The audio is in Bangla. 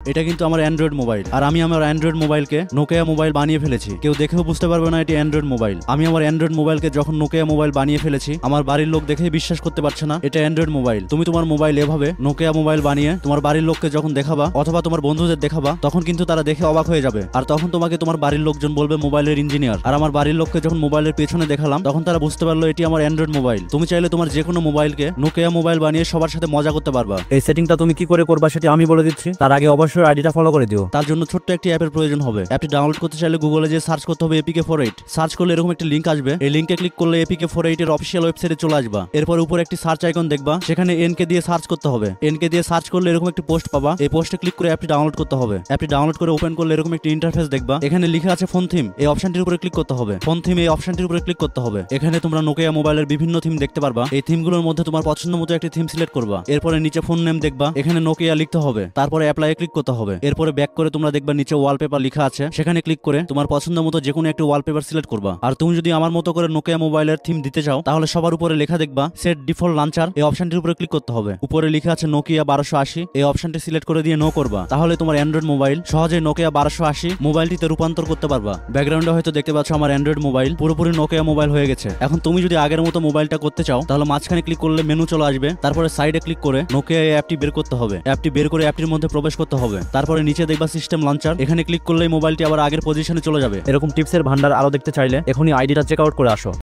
এটা কিন্তু আমার অ্যান্ড্রয়েড মোবাইল, আর আমি আমার অ্যান্ড্রয়েড মোবাইলকে নোকিয়া মোবাইল বানিয়ে ফেলেছি। কেউ দেখেও বুঝতে পারবে না এটি অ্যান্ড্রয়েড মোবাইল। আমি আমার অ্যান্ড্রয়েড মোবাইলকে যখন নোকিয়া মোবাইল বানিয়ে ফেলেছি, আমার বাড়ির লোক দেখেই বিশ্বাস করতে পারছে না এটা অ্যান্ড্রয়েড মোবাইল। তুমি তোমার মোবাইল এভাবে নোকিয়া মোবাইল বানিয়ে তোমার বাড়ির লোককে যখন দেখাবা অথবা তোমার বন্ধুদের দেখাবা, তখন কিন্তু তারা দেখে অবাক হয়ে যাবে। আর তখন তোমাকে তোমার বাড়ির লোকজন বলবে মোবাইলের ইঞ্জিনিয়ার। আর আমার বাড়ির লোককে যখন মোবাইলের পেছনে দেখালাম, তখন তারা বুঝতে পারলো এটি আমার অ্যান্ড্রয়েড মোবাইল। তুমি চাইলে তোমার যে কোনো মোবাইলকে নোকিয়া মোবাইল বানিয়ে সবার সাথে মজা করতে পারবা। এই সেটিংটা তুমি কি করে করবা সেটি আমি বলে দিচ্ছি, তার আগে অবশ্যই আইডিটা ফলো করে দিও। তার জন্য ছোট্ট একটি অ্যাপের প্রয়োজন হবে। অ্যাপটি ডাউনলোড করতে চাইলে গুগলে যে সার্চ করতে হবে APK48। সার্চ করলে এরকম একটি লিঙ্ক আসবে। এই লিঙ্কে ক্লিক করলে APK48 এর অফিসিয়াল ওয়েবসাইটে চলে আসবা। এরপর উপরে একটি সার্চ আইকন দেখবা, সেখানে NK দিয়ে সার্চ করতে হবে। NK দিয়ে সার্চ করলে এরকম একটি পোস্ট পাবা। এই পোস্টে ক্লিক করে অ্যাপটি ডাউনলোড করতে হবে। অ্যাপটি ডাউনলোড করে ওপেন করলে এরকম একটি ইন্টারফেস দেখবা। এখানে লেখা আছে ফোন থিম। এই অপশনটির উপরে ক্লিক করতে হবে। ফোন থিম এই অপশনটির উপরে ক্লিক করতে হবে। এখানে তোমরা নোকিয়া মোবাইলের বিভিন্ন থিম দেখতে পারবা। এই থিমগুলোর মধ্যে তোমার পছন্দ মতো একটি থিম সিলেক্ট করবা। এরপরে নিচে ফোন নেম দেখবা, এখানে নোকিয়া লিখতে হবে। তারপরে অ্যাপ্লাই ক্লিক করতে হবে। এরপরে ব্যাক করে তোমরা দেখবা নিচে ওয়ালপেপার লেখা আছে, সেখানে ক্লিক করে তোমার পছন্দ মতো যে কোনো একটি ওয়ালপেপার সিলেক্ট করবা। আর তুমি যদি আমার মতো করে নোকিয়া মোবাইলের থিম দিতে চাও, তাহলে সবার উপরে লেখা দেখবা সেট ডিফল্ট লাঞ্চার। এই অপশনটির উপরে ক্লিক করতে হবে। উপরে লেখা আছে নোকিয়া 1280। এই অপশনটি সিলেক্ট করে দিয়ে নো করবা। তাহলে তোমার অ্যান্ড্রয়েড মোবাইল সহজে নোকিয়া 1280 মোবাইলটিতে রূপান্তর করতে পারবা। ব্যাকগ্রাউন্ডে হয়তো দেখতে পাচ্ছ আমার অ্যান্ড্রয়েড মোবাইল পুরোপুরি নোকিয়া মোবাইল হয়ে গেছে। এখন তুমি যদি আগের মতো মোবাইলটা করতে চাও, তাহলে মাঝখানে ক্লিক করলে মেনু চলে আসবে। তারপরে সাইডে ক্লিক করে নোকিয়া এই অ্যাপটি বের করতে হবে। অ্যাপটি বের করে অ্যাপটির মধ্যে প্রবেশ করতে হবে। তারপরে নিচে দেখবা সিস্টেম লঞ্চার। এখানে ক্লিক করলেই মোবাইলটি আবার আগের পজিশনে চলে যাবে। এরকম টিপসের ভান্ডার আরো দেখতে চাইলে এখনই আইডিটা চেক আউট করে আসো।